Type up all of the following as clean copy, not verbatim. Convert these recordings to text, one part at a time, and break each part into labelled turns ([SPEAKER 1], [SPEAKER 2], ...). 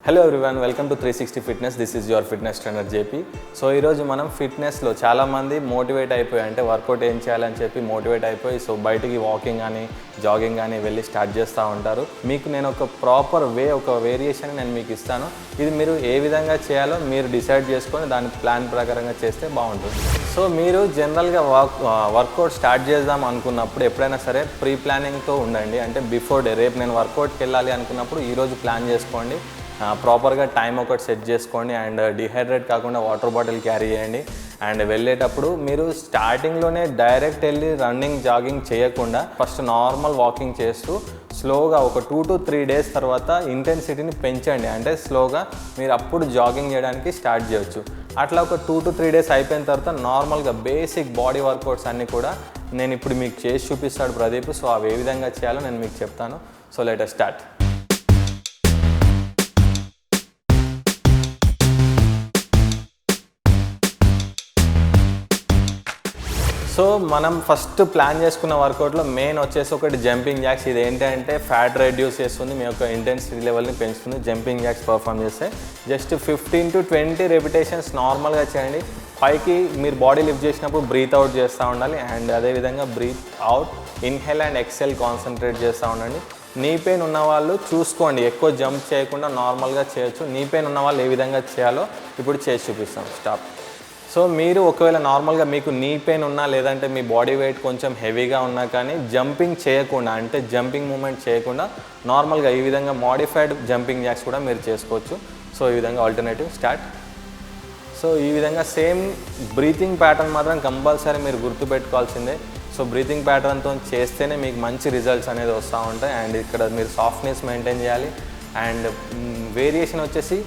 [SPEAKER 1] Hello everyone, welcome to 360 fitness. This is your fitness trainer JP. So ఈరోజు మనం ఫిట్నెస్లో చాలామంది motivate అయిపోయి, అంటే వర్కౌట్ ఏం చేయాలని చెప్పి మోటివేట్ అయిపోయి సో బయటికి వాకింగ్ కానీ జాగింగ్ కానీ వెళ్ళి స్టార్ట్ చేస్తూ ఉంటారు. మీకు నేను ఒక ప్రాపర్ ఒక వేరియేషన్ నేను మీకు ఇస్తాను. ఇది మీరు ఏ విధంగా చేయాలో మీరు డిసైడ్ చేసుకొని దాని ప్లాన్ ప్రకారంగా చేస్తే బాగుంటుంది. సో మీరు జనరల్గా వర్కౌట్ స్టార్ట్ చేద్దాం అనుకున్నప్పుడు ఎప్పుడైనా సరే ప్రీ ప్లానింగ్తో ఉండండి. అంటే బిఫోర్ డే, రేపు నేను వర్కౌట్కి వెళ్ళాలి అనుకున్నప్పుడు ఈరోజు ప్లాన్ చేసుకోండి. ప్రాపర్గా టైం ఒకటి సెట్ చేసుకోండి. అండ్ డిహైడ్రేట్ కాకుండా వాటర్ బాటిల్ క్యారీ చేయండి. అండ్ వెళ్ళేటప్పుడు మీరు స్టార్టింగ్లోనే డైరెక్ట్ వెళ్ళి రన్నింగ్ జాగింగ్ చేయకుండా ఫస్ట్ నార్మల్ వాకింగ్ చేస్తూ స్లోగా ఒక 2 to 3 days తర్వాత ఇంటెన్సిటీని పెంచండి. అంటే స్లోగా మీరు అప్పుడు జాగింగ్ చేయడానికి స్టార్ట్ చేయొచ్చు. అట్లా ఒక 2 to 3 days అయిపోయిన తర్వాత నార్మల్గా బేసిక్ బాడీ వర్కౌట్స్ అన్నీ కూడా నేను ఇప్పుడు మీకు చేసి చూపిస్తాడు ప్రదీప్. సో అవి ఏ విధంగా చేయాలో నేను మీకు చెప్తాను. So let us start. So మనం ఫస్ట్ ప్లాన్ చేసుకున్న వర్కౌట్లో మెయిన్ వచ్చేసి ఒకటి జంపింగ్ జాక్స్. ఇది ఏంటంటే ఫ్యాట్ రెడ్యూస్ చేస్తుంది, మీ యొక్క ఇంటెన్సిటీ లెవెల్ని పెంచుతుంది. జంపింగ్ జాక్స్ పర్ఫామ్ చేస్తే జస్ట్ 15 to 20 రెపిటేషన్స్ నార్మల్గా చేయండి. పైకి మీరు బాడీ లిఫ్ట్ చేసినప్పుడు బ్రీత్ అవుట్ చేస్తూ ఉండాలి. అండ్ అదేవిధంగా breath out, inhale and exhale concentrate చేస్తూ ఉండండి. నీ పెయిన్ ఉన్న వాళ్ళు చూసుకోండి, ఎక్కువ జంప్ చేయకుండా నార్మల్గా చేయొచ్చు. నీ పెయిన్ ఉన్న వాళ్ళు ఏ విధంగా చేయాలో ఇప్పుడు చేసి చూపిస్తాం. స్టాప్. సో మీరు ఒకవేళ నార్మల్గా మీకు నీ పెయిన్ ఉన్నా, లేదంటే మీ బాడీ వెయిట్ కొంచెం హెవీగా ఉన్నా కానీ జంపింగ్ చేయకుండా, అంటే జంపింగ్ మూమెంట్ చేయకుండా నార్మల్గా ఈ విధంగా మోడిఫైడ్ జంపింగ్ జాక్స్ కూడా మీరు చేసుకోవచ్చు. సో ఈ విధంగా ఆల్టర్నేటివ్. స్టార్ట్. సో ఈ విధంగా సేమ్ బ్రీతింగ్ ప్యాటర్న్ మాత్రం కంపల్సరీ మీరు గుర్తుపెట్టుకోవాల్సిందే. సో బ్రీతింగ్ ప్యాటర్న్తో చేస్తేనే మీకు మంచి రిజల్ట్స్ అనేది వస్తూ ఉంటాయి. అండ్ ఇక్కడ మీరు సాఫ్ట్నెస్ మెయింటైన్ చేయాలి. అండ్ వేరియేషన్ వచ్చేసి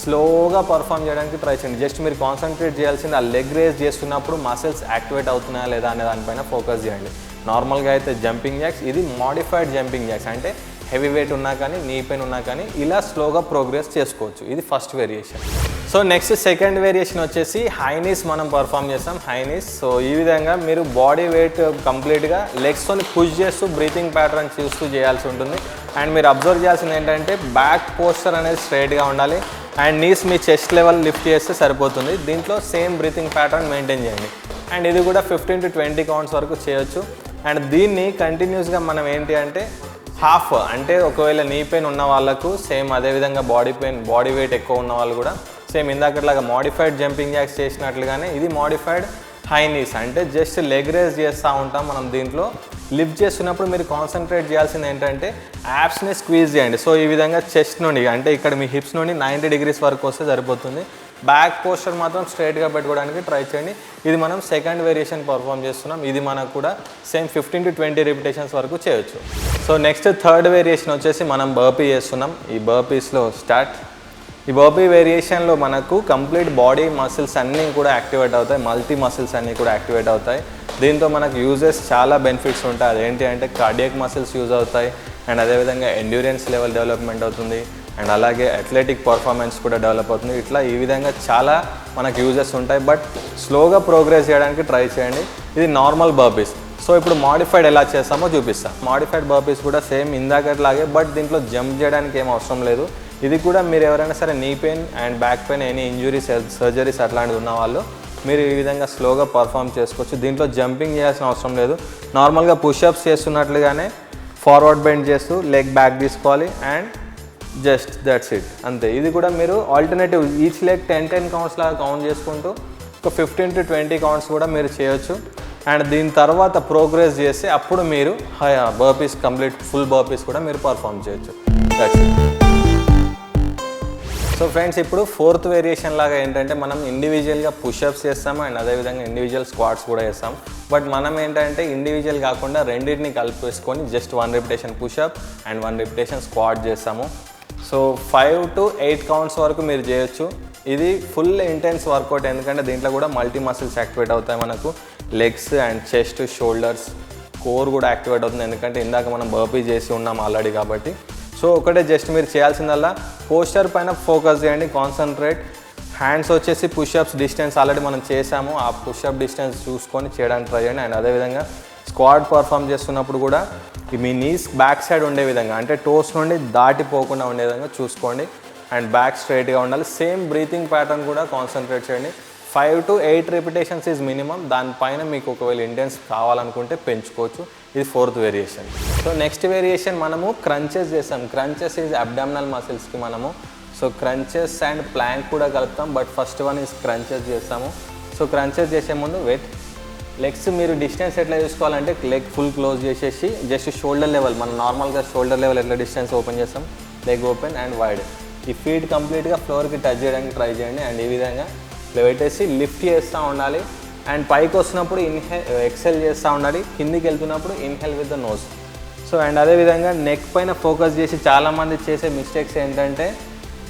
[SPEAKER 1] స్లోగా పర్ఫామ్ చేయడానికి ట్రై చేయండి. జస్ట్ మీరు కాన్సన్ట్రేట్ చేయాల్సింది ఆ లెగ్ రేస్ చేస్తున్నప్పుడు మసిల్స్ యాక్టివేట్ అవుతున్నాయా లేదా అనే దానిపైన ఫోకస్ చేయండి. నార్మల్గా అయితే జంపింగ్ జాక్స్, ఇది మోడిఫైడ్ జంపింగ్ జాక్స్. అంటే హెవీ వెయిట్ ఉన్నా కానీ నీ పెయిన్ ఉన్నా కానీ ఇలా స్లోగా ప్రోగ్రెస్ చేసుకోవచ్చు. ఇది first variation. So next second variation వచ్చేసి హైనీస్ మనం పర్ఫామ్ చేస్తాం. హైనీస్. సో ఈ విధంగా మీరు బాడీ వెయిట్ కంప్లీట్గా లెగ్స్తో పుష్ చేస్తూ బ్రీతింగ్ ప్యాటర్న్ చూస్తూ చేయాల్సి ఉంటుంది. అండ్ మీరు అబ్జర్వ్ చేయాల్సింది ఏంటంటే బ్యాక్ పోస్చర్ అనేది స్ట్రైట్గా ఉండాలి. అండ్ నీస్ మీ చెస్ట్ లెవెల్ లిఫ్ట్ చేస్తే సరిపోతుంది. దీంట్లో సేమ్ బ్రీతింగ్ ప్యాటర్న్ మెయింటైన్ చేయండి. అండ్ ఇది కూడా 15 to 20 కౌంట్స్ వరకు చేయొచ్చు. అండ్ దీన్ని కంటిన్యూస్గా మనం ఏంటి అంటే హాఫ్, అంటే ఒకవేళ నీ పెయిన్ ఉన్న వాళ్ళకు సేమ్ అదేవిధంగా బాడీ వెయిట్ ఎక్కువ ఉన్న వాళ్ళు కూడా సేమ్ ఇందాకట్లాగా మోడిఫైడ్ జంపింగ్ జాక్స్ చేసినట్లుగానే ఇది మోడిఫైడ్ హై నీస్. అంటే జస్ట్ లెగ్ రేస్ చేస్తూ ఉంటాం మనం. దీంట్లో లిఫ్ట్ చేస్తున్నప్పుడు మీరు కాన్సన్ట్రేట్ చేయాల్సింది ఏంటంటే యాప్స్ని స్క్వీజ్ చేయండి. సో ఈ విధంగా చెస్ట్ నుండి, అంటే ఇక్కడ మీ హిప్స్ నుండి 90 degrees వరకు వస్తే సరిపోతుంది. బ్యాక్ పోస్చర్ మాత్రం స్ట్రైట్గా పెట్టుకోవడానికి ట్రై చేయండి. ఇది మనం సెకండ్ వేరియేషన్ పర్ఫామ్ చేస్తున్నాం. ఇది మనకు కూడా సేమ్ 15 to 20 రెపిటేషన్స్ వరకు చేయొచ్చు. సో నెక్స్ట్ థర్డ్ వేరియేషన్ వచ్చేసి మనం బర్పీ చేస్తున్నాం. ఈ బర్పీస్లో స్టార్ట్. ఈ బర్పీ వేరియేషన్లో మనకు కంప్లీట్ బాడీ మసిల్స్ అన్నీ కూడా యాక్టివేట్ అవుతాయి. మల్టీ మసిల్స్ అన్నీ కూడా యాక్టివేట్ అవుతాయి. దీంతో మనకు యూజెస్ చాలా బెనిఫిట్స్ ఉంటాయి. అదేంటి అంటే కార్డియాక్ మసిల్స్ యూజ్ అవుతాయి. అండ్ అదేవిధంగా ఎండ్యూరెన్స్ లెవెల్ డెవలప్మెంట్ అవుతుంది. అండ్ అలాగే అథ్లెటిక్ పర్ఫార్మెన్స్ కూడా డెవలప్ అవుతుంది. ఇట్లా ఈ విధంగా చాలా మనకు యూజెస్ ఉంటాయి. బట్ స్లోగా ప్రోగ్రెస్ చేయడానికి ట్రై చేయండి. ఇది నార్మల్ బర్పీస్. సో ఇప్పుడు మాడిఫైడ్ ఎలా చేస్తామో చూపిస్తాం. మాడిఫైడ్ బర్పీస్ కూడా సేమ్ ఇందాకట్లాగే, బట్ దీంట్లో జంప్ చేయడానికి ఏం అవసరం లేదు. ఇది కూడా మీరు ఎవరైనా సరే knee pain and back pain, any injuries, surgeries అట్లాంటివి ఉన్న వాళ్ళు మీరు ఈ విధంగా స్లోగా పర్ఫామ్ చేసుకోవచ్చు. దీంట్లో జంపింగ్ చేయాల్సిన అవసరం లేదు. నార్మల్గా పుషప్స్ చేస్తున్నట్లుగానే ఫార్వర్డ్ బెండ్ చేస్తూ లెగ్ బ్యాక్ తీసుకోవాలి. అండ్ జస్ట్ దట్స్ ఇట్, అంతే. ఇది కూడా మీరు ఆల్టర్నేటివ్ ఈచ్ లెగ్ 10 కౌంట్స్ లాగా కౌంట్ చేసుకుంటూ ఒక 15 to 20 కౌంట్స్ కూడా మీరు చేయొచ్చు. అండ్ దీని తర్వాత ప్రోగ్రెస్ చేస్తే అప్పుడు మీరు బర్పీస్ కంప్లీట్ ఫుల్ బర్పీస్ కూడా మీరు పర్ఫామ్ చేయొచ్చు. That's it. సో ఫ్రెండ్స్, ఇప్పుడు ఫోర్త్ వేరియేషన్ లాగా ఏంటంటే మనం ఇండివిజువల్గా పుషప్స్ చేస్తాము. అండ్ అదేవిధంగా ఇండివిజువల్ స్క్వాట్స్ కూడా చేస్తాం. బట్ మనం ఏంటంటే ఇండివిజువల్ కాకుండా రెండింటిని కలిపేసుకొని just 1 repetition pushup and 1 repetition squat చేస్తాము. సో 5 to 8 కౌంట్స్ వరకు మీరు చేయొచ్చు. ఇది ఫుల్ ఇంటెన్స్ వర్కౌట్, ఎందుకంటే దీంట్లో కూడా మల్టీ మసిల్స్ యాక్టివేట్ అవుతాయి. మనకు legs and chest, shoulders, core కూడా యాక్టివేట్ అవుతుంది. ఎందుకంటే ఇందాక మనం బర్పీ చేసి ఉన్నాం ఆల్రెడీ కాబట్టి. సో ఒకటే జస్ట్ మీరు చేయాల్సిందల్లా పోస్చర్ పైన ఫోకస్ చేయండి, కాన్సన్ట్రేట్. హ్యాండ్స్ వచ్చేసి పుషప్స్ డిస్టెన్స్ ఆల్రెడీ మనం చేసాము, ఆ పుషప్ డిస్టెన్స్ చూసుకొని చేయడానికి ట్రై చేయండి. అండ్ అదేవిధంగా స్క్వాడ్ పర్ఫామ్ చేస్తున్నప్పుడు కూడా మీ నీస్ బ్యాక్ సైడ్ ఉండే విధంగా, అంటే టోస్ నుండి దాటిపోకుండా ఉండే విధంగా చూసుకోండి. అండ్ బ్యాక్ స్ట్రైట్గా ఉండాలి. సేమ్ బ్రీతింగ్ ప్యాటర్న్ కూడా కాన్సన్ట్రేట్ చేయండి. 5 to 8 repetitions ఈజ్ మినిమం. దానిపైన మీకు ఒకవేళ ఇంటెన్స్ కావాలనుకుంటే పెంచుకోవచ్చు. ఇది 4th variation. So next variation మనము క్రంచెస్ చేస్తాం. క్రంచెస్ ఈజ్ అబ్డామినల్ మసిల్స్కి మనము సో క్రంచెస్ అండ్ ప్లాంక్ కూడా కలుపుతాం. But first one is crunches చేస్తాము. సో క్రంచెస్ చేసే ముందు వెయిట్ లెగ్స్ మీరు డిస్టెన్స్ ఎట్లా చూసుకోవాలంటే లెగ్ ఫుల్ క్లోజ్ చేసేసి జస్ట్ షోల్డర్ లెవెల్, మనం నార్మల్గా షోల్డర్ లెవెల్ ఎట్లా డిస్టెన్స్ ఓపెన్ చేస్తాం, లెగ్ ఓపెన్ అండ్ వైడ్. ఈ ఫీట్ కంప్లీట్గా ఫ్లోర్కి టచ్ చేయడానికి ట్రై చేయండి. అండ్ ఈ విధంగా పెట్టేసి లిఫ్ట్ చేస్తూ ఉండాలి. అండ్ పైకి వస్తున్నప్పుడు ఎక్సెల్ చేస్తూ ఉండాలి. కిందికి వెళ్తున్నప్పుడు inhale with the nose. So and అదేవిధంగా నెక్ పైన ఫోకస్ చేసి చాలామంది చేసే మిస్టేక్స్ ఏంటంటే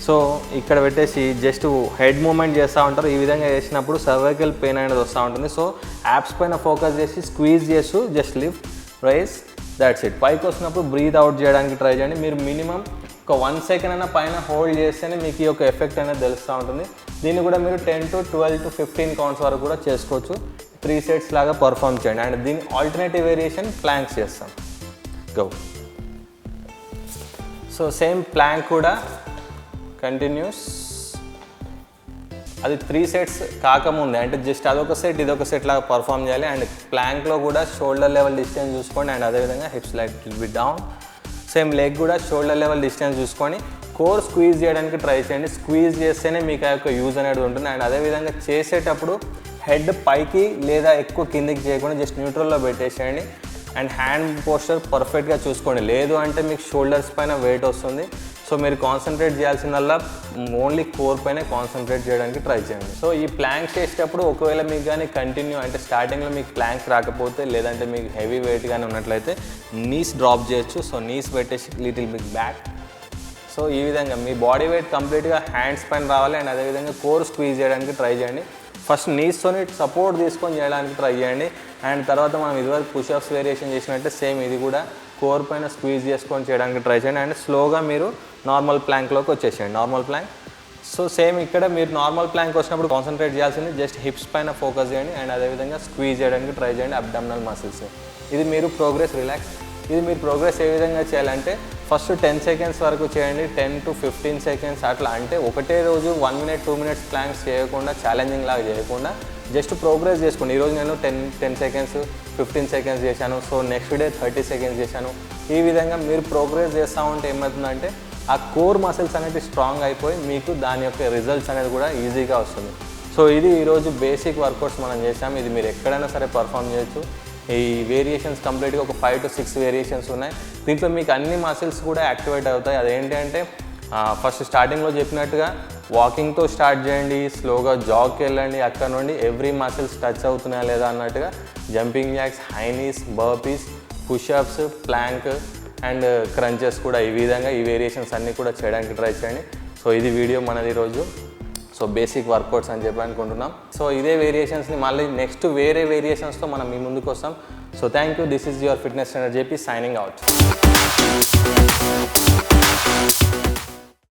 [SPEAKER 1] సో ఇక్కడ పెట్టేసి జస్ట్ హెడ్ మూమెంట్ చేస్తూ ఉంటారు. ఈ విధంగా చేసినప్పుడు సర్వైకల్ పెయిన్ అనేది వస్తూ ఉంటుంది. సో యాప్స్ పైన ఫోకస్ చేసి స్క్వీజ్ చేస్తూ just lift rice, that's it. పైకి వస్తున్నప్పుడు బ్రీత్ అవుట్ చేయడానికి ట్రై చేయండి. మీరు మినిమం ఒక 1 second అయినా పైన హోల్డ్ చేస్తేనే మీకు ఈ యొక్క ఎఫెక్ట్ అనేది తెలుస్తూ ఉంటుంది. దీన్ని కూడా మీరు 10 to 12 to 15 కౌంట్స్ వరకు కూడా చేసుకోవచ్చు. 3 sets లాగా పర్ఫామ్ చేయండి. అండ్ దీని ఆల్టర్నేటివ్ వేరియేషన్ ప్లాంక్స్ చేస్తాం. గో. సో సేమ్ ప్లాంక్ కూడా కంటిన్యూస్. అది 3 sets కాకముందే అంటే జస్ట్ అదొక సెట్ ఇదొక సెట్ లాగా పర్ఫామ్ చేయాలి. అండ్ ప్లాంక్లో కూడా షోల్డర్ లెవెల్ డిస్టెన్స్ చూసుకోండి. అండ్ అదేవిధంగా hips little bit down. Same leg కూడా షోల్డర్ లెవెల్ డిస్టెన్స్ చూసుకొని కోర్ స్క్వీజ్ చేయడానికి ట్రై చేయండి. స్క్వీజ్ చేస్తేనే మీకు ఆ యొక్క యూజ్ అనేది ఉంటుంది. అండ్ అదేవిధంగా చేసేటప్పుడు హెడ్ పైకి లేదా ఎక్కువ కిందికి చేయకుండా జస్ట్ న్యూట్రల్లో పెట్టేసేయండి. అండ్ హ్యాండ్ పోస్చర్ పర్ఫెక్ట్గా చూసుకోండి. లేదు అంటే మీకు షోల్డర్స్ పైన వెయిట్ వస్తుంది. సో మీరు కాన్సన్ట్రేట్ చేయాల్సిందల్లా ఓన్లీ కోర్ పైన కాన్సన్ట్రేట్ చేయడానికి ట్రై చేయండి. సో ఈ ప్లాంక్స్ చేసేటప్పుడు ఒకవేళ మీకు కానీ కంటిన్యూ అంటే స్టార్టింగ్లో మీకు ప్లాంక్స్ రాకపోతే లేదంటే మీకు హెవీ వెయిట్ కానీ ఉన్నట్లయితే నీస్ డ్రాప్ చేయొచ్చు. సో నీస్ పెట్టేసి లిటిల్ బిగ్ బ్యాక్. సో ఈ విధంగా మీ బాడీ వెయిట్ కంప్లీట్గా హ్యాండ్స్ పైన రావాలి. అండ్ అదేవిధంగా కోర్ స్క్వీజ్ చేయడానికి ట్రై చేయండి. ఫస్ట్ నీస్తోని సపోర్ట్ తీసుకొని చేయడానికి ట్రై చేయండి. అండ్ తర్వాత మనం ఇదివరకు పుషప్స్ వేరియేషన్ చేసినట్టే సేమ్ ఇది కూడా కోర్ పైన స్క్వీజ్ చేసుకొని చేయడానికి ట్రై చేయండి. అండ్ స్లోగా మీరు నార్మల్ ప్లాంక్లోకి వచ్చేసేయండి. Normal Planck. సో సేమ్ ఇక్కడ మీరు నార్మల్ ప్లాంక్ వచ్చినప్పుడు కాన్సన్ట్రేట్ చేయాల్సింది జస్ట్ హిప్స్ పైన ఫోకస్ చేయండి. అండ్ అదేవిధంగా స్క్వీజ్ చేయడానికి ట్రై చేయండి అబ్డామినల్ మసిల్స్. ఇది మీరు ప్రోగ్రెస్ రిలాక్స్. ఇది మీరు ప్రోగ్రెస్ ఏ విధంగా చేయాలంటే ఫస్ట్ 10 seconds వరకు చేయండి. 10 to 15 seconds అట్లా. అంటే ఒకటే రోజు 1 minute 2 minutes ప్లాంక్స్ చేయకుండా ఛాలెంజింగ్ లాగా చేయకుండా జస్ట్ ప్రోగ్రెస్ చేసుకోండి. ఈరోజు నేను 10 seconds 15 seconds చేశాను. సో నెక్స్ట్ డే 30 seconds చేశాను. ఈ విధంగా మీరు ప్రోగ్రెస్ చేస్తూ ఉంటే ఏమవుతుందంటే ఆ కోర్ మసిల్స్ అనేది స్ట్రాంగ్ అయిపోయి మీకు దాని యొక్క రిజల్ట్స్ అనేది కూడా ఈజీగా వస్తుంది. సో ఇది ఈరోజు బేసిక్ వర్కౌట్స్ మనం చేసాము. ఇది మీరు ఎక్కడైనా సరే పర్ఫామ్ చేయొచ్చు. ఈ వేరియేషన్స్ కంప్లీట్గా ఒక 5 to 6 వేరియేషన్స్ ఉన్నాయి. దీంట్లో మీకు అన్ని మసిల్స్ కూడా యాక్టివేట్ అవుతాయి. అదేంటి అంటే ఫస్ట్ స్టార్టింగ్లో చెప్పినట్టుగా వాకింగ్తో స్టార్ట్ చేయండి. స్లోగా జాగ్కి వెళ్ళండి. అక్కడ నుండి ఎవ్రీ మసిల్స్ టచ్ అవుతున్నాయా లేదా అన్నట్టుగా jumping jacks, high knees, burpees, pushups, plank and crunches కూడా ఈ విధంగా ఈ వేరియేషన్స్ అన్నీ కూడా చేయడానికి ట్రై చేయండి. సో ఇది వీడియో మనది ఈరోజు. సో బేసిక్ వర్కౌట్స్ అని చెప్పి అనుకుంటున్నాం. సో ఇదే వేరియేషన్స్ని మళ్ళీ నెక్స్ట్ వేరే వేరియేషన్స్తో మనం మీ ముందుకు వస్తాం. So thank you. This is your fitness trainer JP signing out.